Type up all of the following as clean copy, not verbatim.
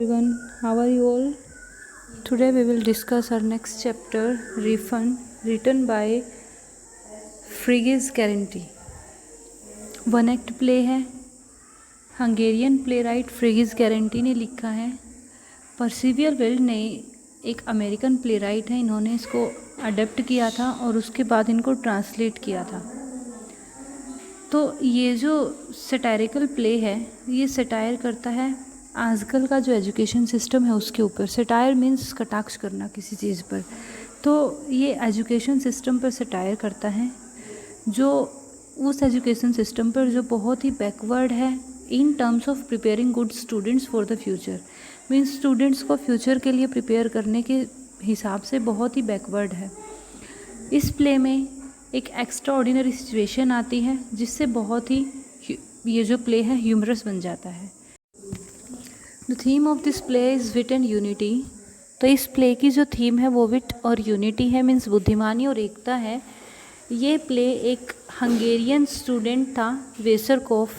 Everyone, how are you all? Today we will discuss our next chapter, Refund, written by Frigy's Guarantee. One act play है, Hungarian play right फ्रिगिस guarantee ने लिखा है। Persevere weld ने एक American play right है, इन्होंने इसको adapt किया था और उसके बाद इनको ट्रांसलेट किया था। तो ये जो सटायरिकल प्ले है, ये सटायर करता है आजकल का जो एजुकेशन सिस्टम है उसके ऊपर। सटायर मीन्स कटाक्ष करना किसी चीज़ पर, तो ये एजुकेशन सिस्टम पर सटायर करता है, जो उस एजुकेशन सिस्टम पर जो बहुत ही बैकवर्ड है इन terms of preparing good students for the future. Means students को फ्यूचर के लिए प्रिपेयर करने के हिसाब से बहुत ही बैकवर्ड है। इस प्ले में एक एक्स्ट्रा ऑर्डिनरी सिचुएशन आती है जिससे बहुत ही ये जो प्ले है ह्यूमरस बन जाता है। The theme of this play is wit and unity. तो इस प्ले की जो थीम है वो विट और यूनिटी है, मीन्स बुद्धिमानी और एकता है। ये प्ले एक हंगेरियन स्टूडेंट था वेसरकोफ,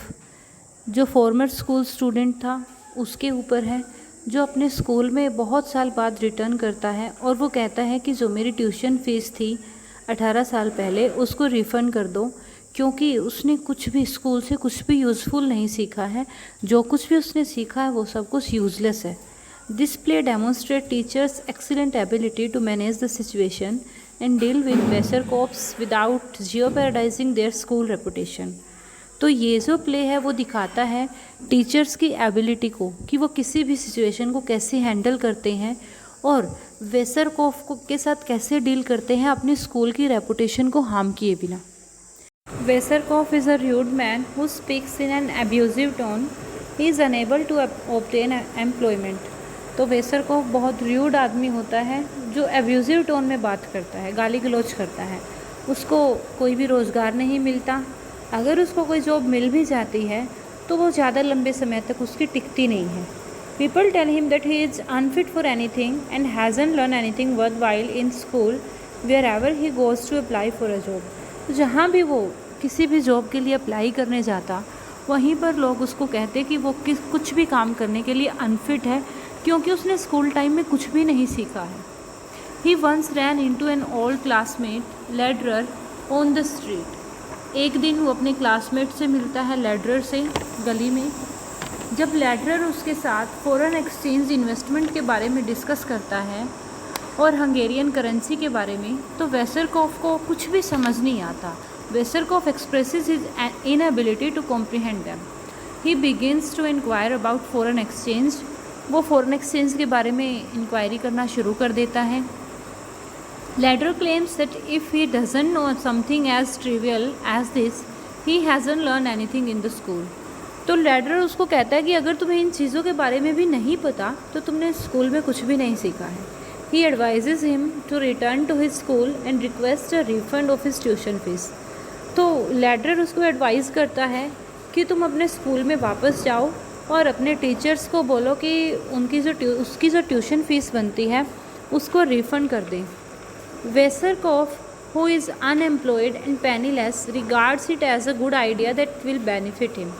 जो फॉर्मर स्कूल स्टूडेंट था, उसके ऊपर है, जो अपने स्कूल में बहुत साल बाद रिटर्न करता है और वो कहता है कि जो मेरी ट्यूशन फ़ीस थी 18 साल पहले उसको रिफ़ंड कर दो, क्योंकि उसने कुछ भी स्कूल से कुछ भी यूज़फुल नहीं सीखा है। जो कुछ भी उसने सीखा है वो सब कुछ यूज़लेस है। This play demonstrate teachers excellent ability to manage the situation and deal with Wesserkopf's without jeopardizing their school reputation. तो ये जो प्ले है वो दिखाता है टीचर्स की एबिलिटी को, कि वो किसी भी सिचुएशन को कैसे हैंडल करते हैं और वेसरकोफ के साथ कैसे डील करते हैं अपने स्कूल की रेपुटेशन को हार्म किए बिना। Veserkov is a rude man who speaks in an abusive tone. He is unable to obtain employment. तो वेसरकोफ बहुत र्यूड आदमी होता है जो एब्यूजिव टोन में बात करता है, गाली गलौज करता है। उसको कोई भी रोज़गार नहीं मिलता। अगर उसको कोई जॉब मिल भी जाती है तो वो ज़्यादा लंबे समय तक उसकी टिकती नहीं है। People tell him that he is unfit for anything and hasn't learned anything worthwhile in school wherever he goes to apply for a job. जहाँ भी वो किसी भी जॉब के लिए अप्लाई करने जाता, वहीं पर लोग उसको कहते कि वो कुछ भी काम करने के लिए अनफिट है, क्योंकि उसने स्कूल टाइम में कुछ भी नहीं सीखा है। He once ran into an old classmate Lederer on the street. एक दिन वो अपने क्लासमेट से मिलता है लेडरर से गली में। जब लेडरर उसके साथ फॉरेन एक्सचेंज इन्वेस्टमेंट के बारे में डिस्कस करता है और हंगेरियन करेंसी के बारे में, तो वेसरकोफ को कुछ भी समझ नहीं आता। Veserkov expresses his inability to comprehend them. He begins to inquire about foreign exchange. वो foreign exchange के बारे में इंक्वायरी करना शुरू कर देता है। Ladder claims that if he doesn't know something as trivial as this, he hasn't learned anything in the school. तो लैडर उसको कहता है कि अगर तुम्हें इन चीज़ों के बारे में भी नहीं पता तो तुमने स्कूल में कुछ भी नहीं सीखा है। He advises him to return to his school and request a refund of his tuition fees. तो लैडर उसको एडवाइस करता है कि तुम अपने स्कूल में वापस जाओ और अपने टीचर्स को बोलो कि उसकी जो ट्यूशन फ़ीस बनती है उसको रिफ़ंड कर दें। Wesserkopf, who is unemployed and penniless, regards it as a good idea that will benefit him.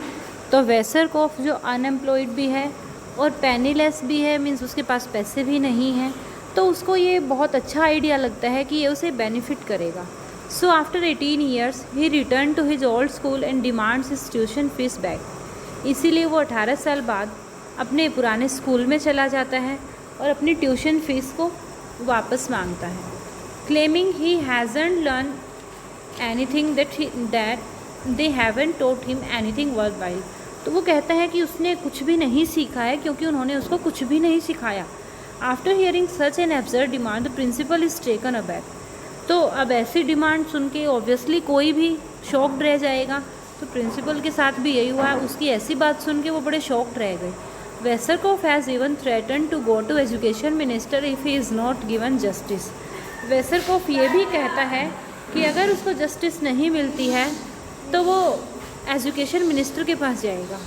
तो वेसरकोफ जो अनएम्प्लॉयड भी है और पेनीलेस भी है, मीन्स उसके पास पैसे भी नहीं हैं, तो उसको ये बहुत अच्छा आइडिया लगता है कि ये उसे बेनिफिट करेगा। So after 18 years, he returned to his old school and demands his tuition fees back. इसीलिए वो 18 साल बाद अपने पुराने स्कूल में चला जाता है और अपनी ट्यूशन फ़ीस को वापस मांगता है, claiming he hasn't learned anything that they haven't taught him anything worthwhile. तो वो कहता है कि उसने कुछ भी नहीं सीखा है क्योंकि उन्होंने उसको कुछ भी नहीं सिखाया। After hearing such an absurd demand, the principal is taken aback. तो अब ऐसी डिमांड सुन के ऑब्वियसली कोई भी शॉक्ड रह जाएगा। तो प्रिंसिपल के साथ भी यही हुआ है, उसकी ऐसी बात सुन के वो बड़े शॉक्ड रह गए। Wesserkopf has even threaten to go to education minister if he is not given justice. Wesserkopf ये भी कहता है कि अगर उसको जस्टिस नहीं मिलती है तो वो एजुकेशन मिनिस्टर के पास जाएगा।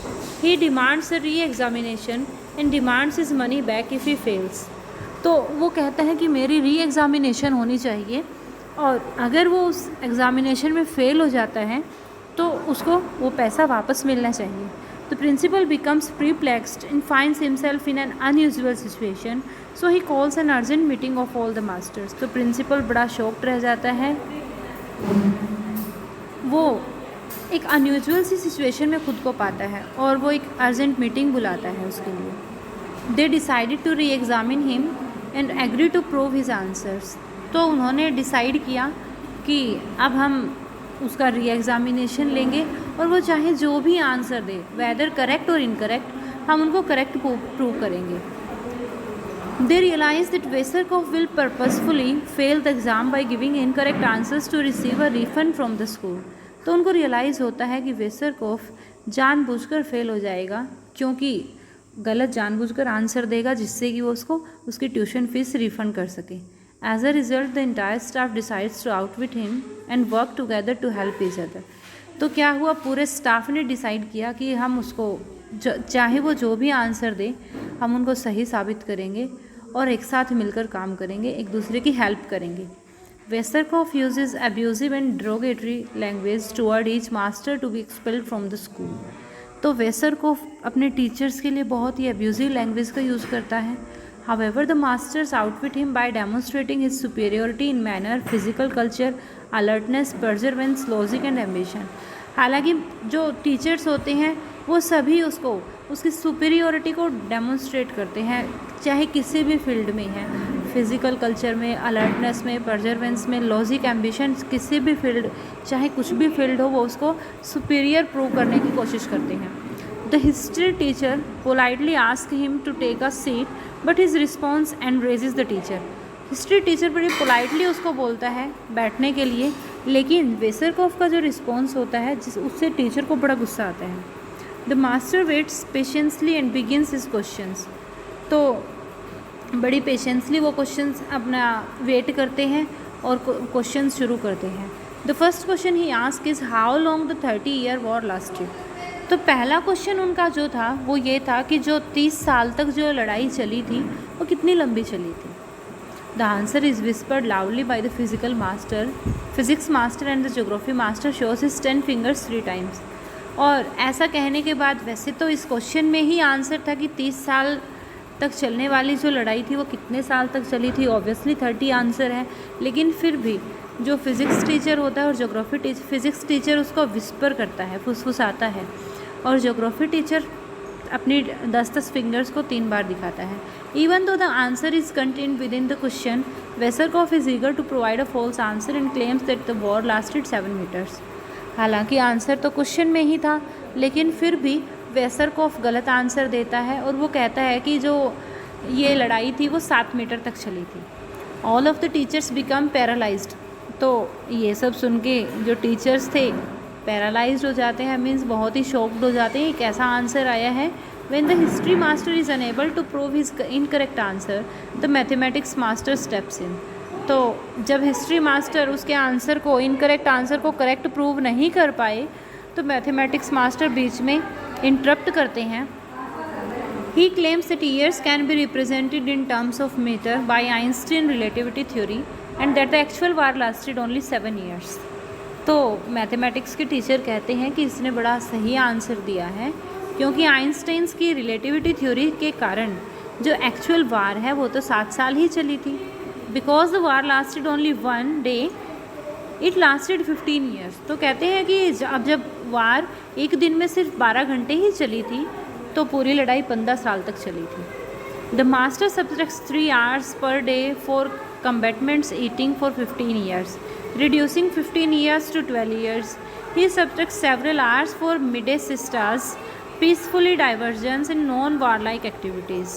He demands re examination and demands his money back if he fails. तो वो कहता है कि मेरी री एग्ज़ामिनेशन होनी चाहिए और अगर वो उस एग्ज़ामिनेशन में फ़ेल हो जाता है तो उसको वो पैसा वापस मिलना चाहिए। The principal becomes perplexed and finds himself in an unusual situation, so he calls an urgent meeting of all the masters. तो प्रिंसिपल बड़ा शॉक्ड रह जाता है, वो एक अनयूजुअल सी सिचुएशन में खुद को पाता है और वो एक अर्जेंट मीटिंग बुलाता है उसके लिए। They decided to re examine him and agree to prove his answers. तो उन्होंने डिसाइड किया कि अब हम उसका री एग्ज़ामिनेशन लेंगे और वो चाहे जो भी आंसर दे, वेदर करेक्ट और इनकरेक्ट, हम उनको करेक्ट प्रूव करेंगे। They realize that Veserkov will purposefully fail the exam by giving incorrect answers to receive a refund from the school. तो उनको रियलाइज़ होता है कि वेसरकोफ जानबूझकर फेल हो जाएगा, क्योंकि गलत जानबूझकर आंसर देगा जिससे कि वो उसको उसकी ट्यूशन फीस रिफंड कर सके। As a result the entire staff decides to outwit him and work together to help each other. तो क्या हुआ, पूरे स्टाफ ने डिसाइड किया कि हम उसको चाहे वो जो भी आंसर दे, हम उनको सही साबित करेंगे और एक साथ मिलकर काम करेंगे, एक दूसरे की हेल्प करेंगे। Wesserkopf uses abusive and derogatory language toward each master to be expelled from the school. तो वेसरकोफ अपने टीचर्स के लिए बहुत ही अब्यूजिव लैंग्वेज का यूज़ करता है। However the masters outwit him by demonstrating his superiority in manner, physical culture, alertness, perseverance, logic and ambition. हालांकि जो टीचर्स होते हैं वो सभी उसको उसकी सुपीरियोरिटी को डेमोन्स्ट्रेट करते हैं, चाहे किसी भी फील्ड में है, फिज़िकल कल्चर में, अलर्टनेस में, परजर्वेंस में, लॉजिक, एम्बिशन, किसी भी फील्ड, चाहे कुछ भी फील्ड हो, वो उसको सुपीरियर प्रूव करने की कोशिश करते हैं। The history teacher politely ask him to take a seat but his response enrages the teacher. History teacher बड़ी पोलाइटली उसको बोलता है बैठने के लिए, लेकिन वेसरकोफ का जो रिस्पॉन्स होता है उससे टीचर को बड़ा गुस्सा आता है। The master waits patiently and begins his questions. तो बड़ी पेशेंसली वो क्वेश्चंस अपना वेट करते हैं और क्वेश्चंस शुरू करते हैं। The first question he ask is how long the 30-year war lasted. तो पहला क्वेश्चन उनका जो था वो ये था कि जो 30 साल तक जो लड़ाई चली थी वो कितनी लंबी चली थी। The answer is whispered loudly by the physics master and the geography master shows his 10 fingers 3 times। और ऐसा कहने के बाद वैसे तो इस क्वेश्चन में ही आंसर था कि 30 साल तक चलने वाली जो लड़ाई थी वो कितने साल तक चली थी, ऑब्वियसली 30 आंसर है, लेकिन फिर भी जो फिज़िक्स टीचर होता है और ज्योग्राफी फिज़िक्स टीचर उसको विस्पर करता है, फुसफुसाता है, और ज्योग्राफी टीचर अपनी 10 फिंगर्स को 3 बार दिखाता है। Even though the answer is contained within the question, Wesserkopf is eager to provide a false answer and claims that the war lasted 7 meters। हालांकि आंसर तो क्वेश्चन में ही था, लेकिन फिर भी वेसरकोफ गलत आंसर देता है और वो कहता है कि जो ये लड़ाई थी वो 7 मीटर तक चली थी। All of the teachers become paralysed. तो ये सब सुन के जो टीचर्स थे पैरालाइज्ड हो जाते हैं, मीन्स बहुत ही शॉक्ड हो जाते हैं, एक ऐसा आंसर आया है। When the history master is unable to prove his incorrect answer, the mathematics master steps in. तो जब हिस्ट्री मास्टर उसके आंसर को, इनकरेक्ट आंसर को करेक्ट प्रूव नहीं कर पाए, तो मैथमेटिक्स मास्टर बीच में इंटरप्ट करते हैं। He claims that years can be represented in terms of meter by Einstein relativity theory and that the actual war lasted only 7 years। तो मैथमेटिक्स के टीचर कहते हैं कि इसने बड़ा सही आंसर दिया है, क्योंकि आइंस्टाइन्स की रिलेटिविटी थ्योरी के कारण जो एक्चुअल वार है वो तो 7 साल ही चली थी। Because the war lasted only 1 day, it lasted 15 years। तो कहते हैं कि अब जब वार एक दिन में सिर्फ 12 घंटे ही चली थी, तो पूरी लड़ाई 15 साल तक चली थी। The master subjects 3 hours per day for combatants eating for 15 years, reducing 15 years to 12 years. He subjects several hours for midday siestas, peacefully diversions and non-warlike activities.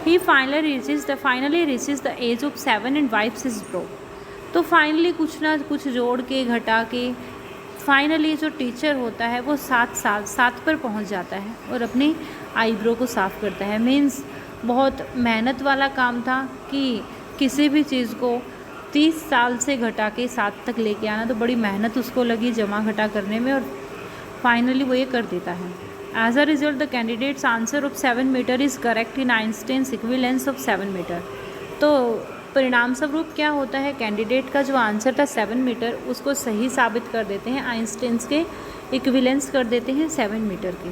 He finally reaches the age of 7 and wipes his brow. तो finally कुछ ना कुछ जोड़ के घटा के finally जो teacher होता है वो 7 पर पहुंच जाता है और अपनी आईब्रो को साफ़ करता है। मीन्स बहुत मेहनत वाला काम था कि किसी भी चीज़ को 30 साल से घटा के 7 तक लेके आना, तो बड़ी मेहनत उसको लगी जमा घटा करने में, और फाइनली वो ये कर देता है। As a result the candidate's answer of 7 meter is correct in Einstein's equivalence of 7 meter। तो परिणाम स्वरूप क्या होता है, कैंडिडेट का जो आंसर था 7 meter उसको सही साबित कर देते हैं, आइंस्टाइन्स के इक्विवेलेंस कर देते हैं 7 meter के।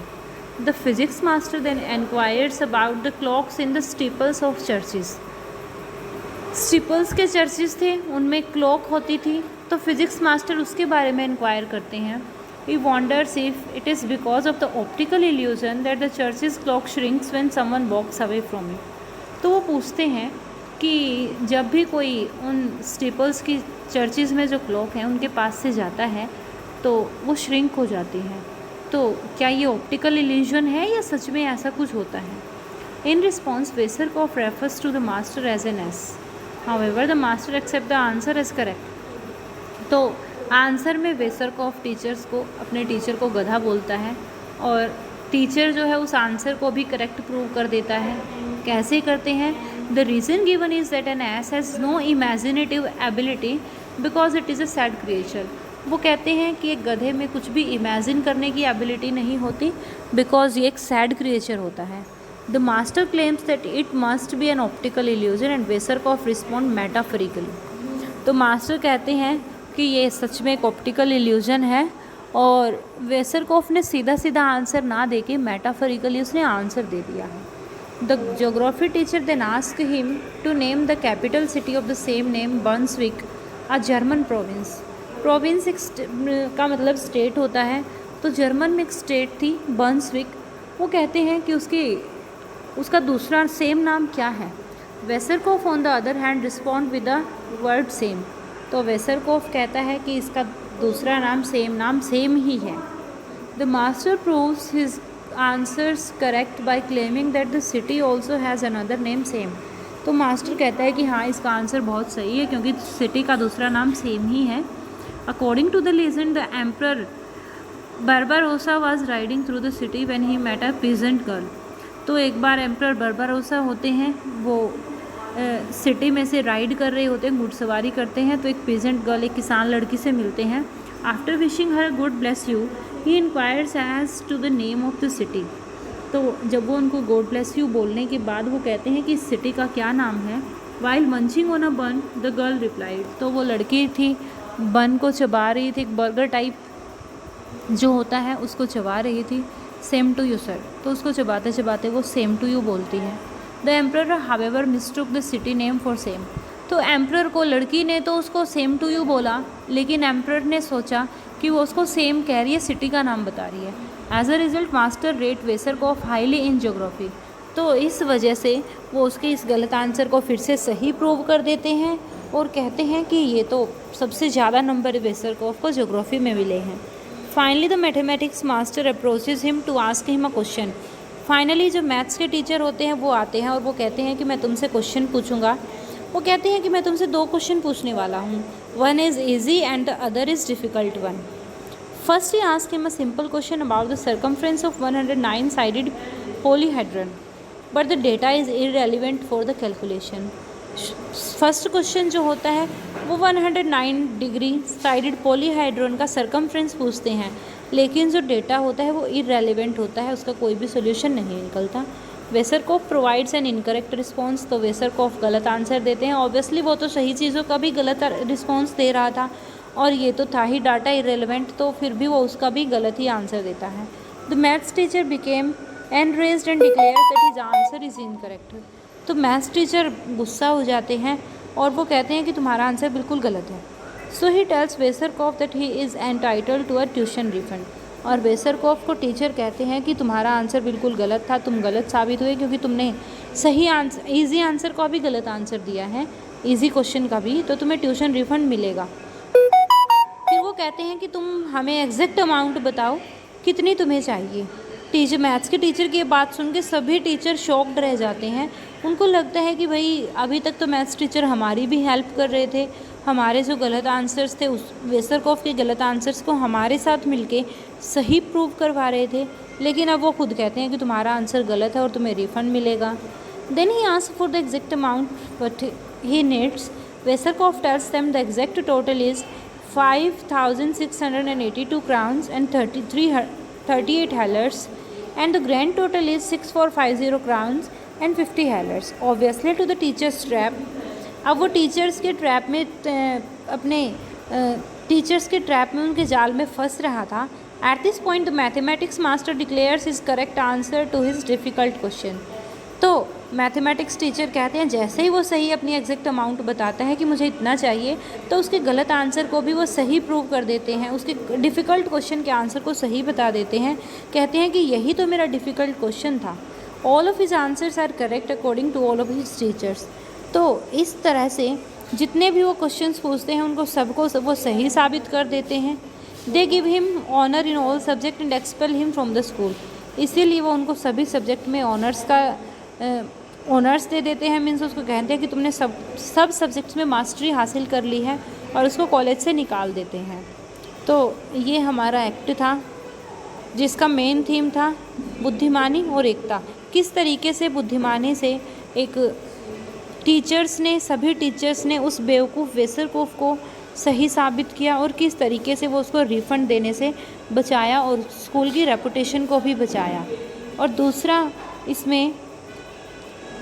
The physics master then inquires about the clocks in the steeples of churches. स्टीपल्स के चर्चेस थे, उनमें क्लॉक होती थी, तो फिजिक्स मास्टर उसके बारे में इंक्वायर करते हैं. He wonders if it is because of the optical illusion that the church's clock shrinks when someone walks away from it. तो वो पूछते हैं कि जब भी कोई उन स्टीपल्स की चर्चेस में जो क्लॉक हैं उनके पास से जाता है तो वो श्रिंक हो जाती हैं. तो क्या ये ऑप्टिकल इल्यूजन है या सच में ऐसा कुछ होता है? In response Wesserkopf refers to the master as an ass. However the master accept the answer as correct. तो आंसर में वेसरकॉफ टीचर्स को, अपने टीचर को गधा बोलता है और टीचर जो है उस आंसर को भी करेक्ट प्रूव कर देता है. कैसे करते हैं? The reason given is that an ass has no imaginative ability because it is a sad creature. वो कहते हैं कि एक गधे में कुछ भी इमेजिन करने की एबिलिटी नहीं होती बिकॉज ये एक सैड क्रिएचर होता है. The master claims that it must be an optical illusion and Wesserkopf respond metaphorically. तो मास्टर कहते हैं कि ये सच में एक ऑप्टिकल इल्यूजन है और वेसरकॉफ ने सीधा सीधा आंसर ना दे के मेटाफोरिकली उसने आंसर दे दिया है. The geography teacher then asked him to name the capital city of the same name Brunswick, a German province. Province एक का मतलब स्टेट होता है, तो जर्मन में एक स्टेट थी बर्न्सविक. वो कहते हैं कि उसका दूसरा सेम नाम क्या है? Wesserkopf on the other hand respond with the word same. तो वेसरकॉफ कहता है कि इसका दूसरा नाम सेम ही है. The master proves his answers correct by claiming that the city also has another name same. तो मास्टर कहता है कि हाँ, इसका आंसर बहुत सही है क्योंकि सिटी का दूसरा नाम सेम ही है. According to the legend, the emperor Barbarossa was riding through the city when he met a peasant girl. तो एक बार एम्प्रर बर्बारोसा होते हैं, वो सिटी में से राइड कर रहे होते हैं, घुड़सवारी करते हैं, तो एक पीजेंट गर्ल, एक किसान लड़की से मिलते हैं. After wishing her good bless you he inquires as to the name of the city. तो जब वो उनको गॉड ब्लेस यू बोलने के बाद वो कहते हैं कि इस सिटी का क्या नाम है. वाइल मंचिंग ऑन अ बन द गर्ल रिप्लाइड. तो वो लड़की थी, बन को चबा रही थी, एक बर्गर टाइप जो होता है उसको चबा रही थी. Same to you sir. तो उसको चबाते चबाते वो सेम टू यू बोलती है. The emperor however mistook the city name for same. तो एम्प्रर को, लड़की ने तो उसको सेम टू यू बोला, लेकिन एम्प्रर ने सोचा कि वो उसको सेम कह रही है, सिटी का नाम बता रही है. As a result master rate Wesserkopf highly in geography. तो इस वजह से वो उसके इस गलत आंसर को फिर से सही प्रूव कर देते हैं और कहते हैं कि ये तो सबसे ज़्यादा नंबर वेसरकॉफ को ज्योग्राफी में मिले हैं. Finally the mathematics master approaches him to ask him a question. Finally जो मैथ्स के टीचर होते हैं वो आते हैं और वो कहते हैं कि मैं तुमसे क्वेश्चन पूछूंगा. वो कहते हैं कि मैं तुमसे 2 क्वेश्चन पूछने वाला हूँ. One is easy and the other is difficult one. First he ask him a simple question about the circumference of 109 sided polyhedron, but the data is irrelevant for the calculation. First question जो होता है वो 109 degree sided पॉलीहाइड्रोन का circumference पूछते हैं, लेकिन जो data होता है वो इररेलेवेंट होता है, उसका कोई भी सोल्यूशन नहीं निकलता. वेसरकॉफ प्रोवाइड्स एन इनकरेक्ट रिस्पॉन्स. तो वेसरकॉफ गलत आंसर देते हैं. ऑब्वियसली वो तो सही चीज़ों का भी गलत रिस्पॉन्स दे रहा था और ये तो था ही डाटा इररेलेवेंट, तो फिर भी वो उसका भी गलत ही आंसर देता है. The maths teacher became enraged and declares that his answer is incorrect. तो मैथ्स टीचर गुस्सा हो जाते हैं और वो कहते हैं कि तुम्हारा आंसर बिल्कुल गलत है. So he tells Wesserkopf that he is entitled to a tuition refund. और वेसरकॉफ को टीचर कहते हैं कि तुम्हारा आंसर बिल्कुल गलत था, तुम गलत साबित हुए क्योंकि तुमने सही आंसर, ईजी आंसर का भी गलत आंसर दिया है, ईजी क्वेश्चन का भी, तो तुम्हें ट्यूशन रिफंड मिलेगा. फिर वो कहते हैं कि तुम हमें एग्जैक्ट अमाउंट बताओ कितनी तुम्हें चाहिए. टीचर, मैथ्स के टीचर की ये बात सुन के सभी टीचर शॉक्ड रह जाते हैं. उनको लगता है कि भाई अभी तक तो मैथ्स टीचर हमारी भी हेल्प कर रहे थे, हमारे जो गलत आंसर्स थे उस वेसरकॉफ के गलत आंसर्स को हमारे साथ मिलके सही प्रूव करवा रहे थे, लेकिन अब वो खुद कहते हैं कि तुम्हारा आंसर गलत है और तुम्हें रिफंड मिलेगा. Then he ask for the exact amount but he needs. Wesserkopf tells them the exact total is 5,682 crowns and 38 hallers, and the grand total is 6,450 crowns and 50 hallers. Obviously to the teacher's trap. अब वो teachers के trap में अपने teachers के trap में उनके जाल में फंस रहा था, At this point, the mathematics master declares his correct answer to his difficult question. तो मैथमेटिक्स टीचर कहते हैं जैसे ही वो सही अपनी एग्जैक्ट अमाउंट बताता है कि मुझे इतना चाहिए, तो उसके गलत आंसर को भी वो सही प्रूव कर देते हैं, उसके डिफ़िकल्ट क्वेश्चन के आंसर को सही बता देते हैं। कहते हैं कि यही तो मेरा डिफ़िकल्ट क्वेश्चन था। All of his answers are correct according to all of his teachers. तो इस तरह से जितने भी वो क्वेश्चंस पूछते हैं उनको सबको वो सही साबित कर देते हैं। They give him honour in all subject and expel him from the school. इसीलिए वो उनको सभी सब्जेक्ट में ऑनर्स दे देते हैं। मीन्स उसको कहते हैं कि तुमने सब सब्जेक्ट्स में मास्टरी हासिल कर ली है, और उसको कॉलेज से निकाल देते हैं। तो ये हमारा एक्ट था जिसका मेन थीम था बुद्धिमानी और एकता। किस तरीके से बुद्धिमानी से एक सभी टीचर्स ने उस बेवकूफ़ वेसरकूफ़ को सही साबित किया, और किस तरीके से वो उसको रिफ़ंड देने से बचाया और स्कूल की रेपुटेशन को भी बचाया। और दूसरा इसमें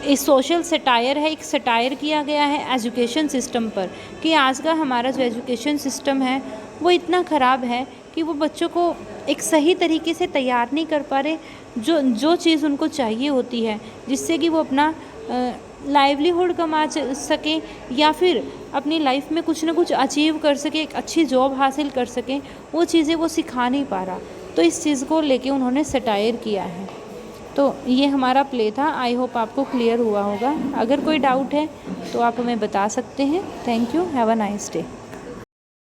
इस सोशल सटायर है, एक सटायर किया गया है एजुकेशन सिस्टम पर, कि आज का हमारा जो एजुकेशन सिस्टम है वो इतना ख़राब है कि वो बच्चों को एक सही तरीके से तैयार नहीं कर पा रहे जो चीज़ उनको चाहिए होती है, जिससे कि वो अपना लाइवलीहुड कमा सकें या फिर अपनी लाइफ में कुछ ना कुछ अचीव कर सके, एक अच्छी जॉब हासिल कर सकें। वो चीज़ें वो सिखा नहीं पा रहा। तो इस चीज़ को लेके उन्होंने सटायर किया है। तो ये हमारा प्ले था। आई होप आपको क्लियर हुआ होगा। अगर कोई डाउट है तो आप हमें बता सकते हैं। Thank you. Have a nice day.